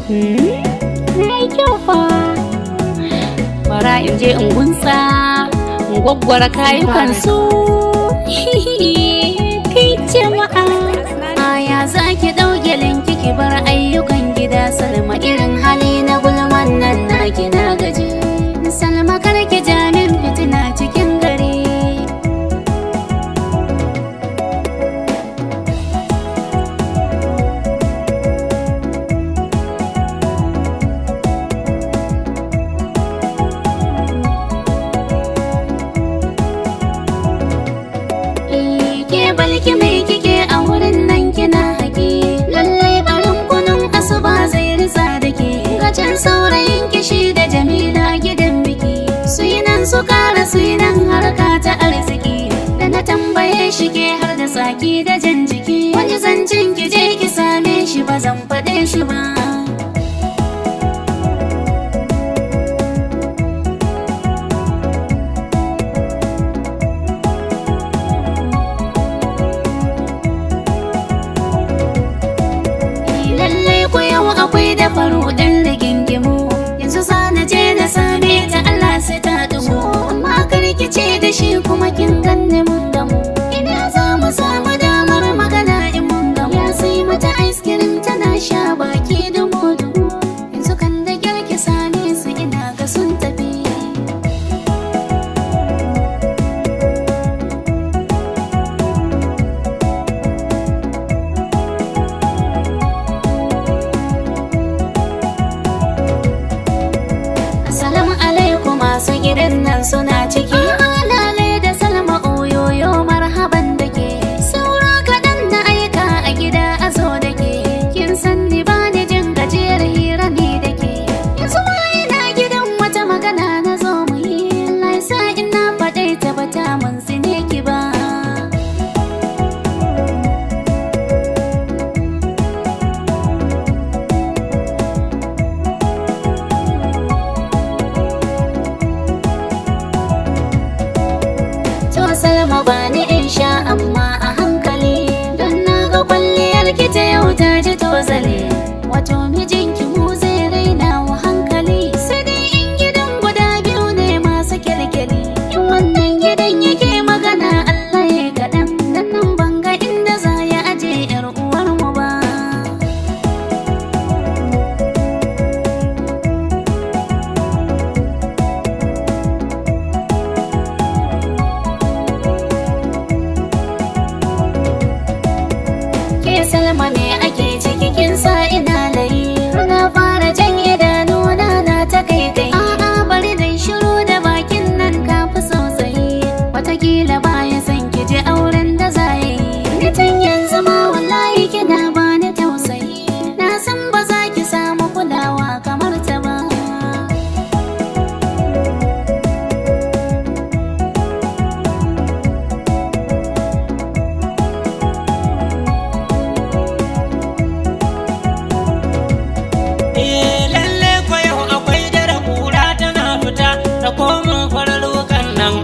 Na yi kyau fa. Bara in je in gunsa, in gwaggwara kayukan su. Kai jama'a. Aya za ki ɗauke linki ki bar ayyukan gida Salma irin hali na gulman nan naki na gaji. Salma kar ki ja min fitina cikin gari. Balki mai kike a wurin nan kina haƙi, lallai barin kunun asuba zai risa da ke. Gacin saurayin kishi da Jamila gidan biki, su yi nan su ƙara su yi nan harka ta arziki. Da na tambaye shi ke har da tsaki da jan jiki, wani zancen ki je ki same shi ba zan faɗe shi ba. Akwai da faruɗin rigingimu, yanzu za na je na same ta Allah sai ta dumu. Amma karki ce da shi kuma kin ganni mun gamu, ina za mu samu damar magana in mun gamu. Ya sai mata ice cream tana sha baki dumu-dumu, yanzu kan da girki same su ina ga sun tafi. Masu gidan nan suna ciki. Lale da Salma oyoyo marhaban da ke. Saura kaɗan na aika a gida a zo da ke. Kin san ni ba ni jin gajiyar hira ni da ke. Yanzu ma ina gidan wata magana na zo mu yi. Laisa ina faɗe ta bata mun sine ki ba. Salma ba ni in sha amma a hankali, don na ga kwalliyar ki ta yau ta ji tozale. Wato mijinki mu zai raina wa hankali, sai dai in gidan guda biyu ne masu kyalkyali. In wannan gidan yake magana Allah ya kaɗan, dan nan ban ga inda za ya aje yar uwar mu ba. Salma me ake ciki kin sa ina layi, na fara jan idanuna na ta kai kai. A'a bari dai shiru da bakin nan kafi sosai, watakila baya san ki je auren da za yi. Ni tun yanzu ma wallahi kina bani tausayi, na san ba za ki samu kulawa kamar ta ba.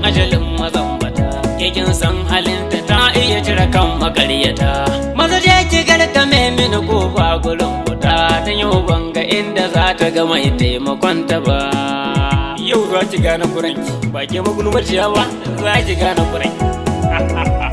Ajalin mazambata, kin san halinta ta iya cire kan makaryata. Maza je ki garkame mini kofa gurin fita, ta yau banga inda za ta ga mai taimakon ta ba. Yau za ki gane kuranki, ba ke magulmaciya ba, za ki gane kuranki.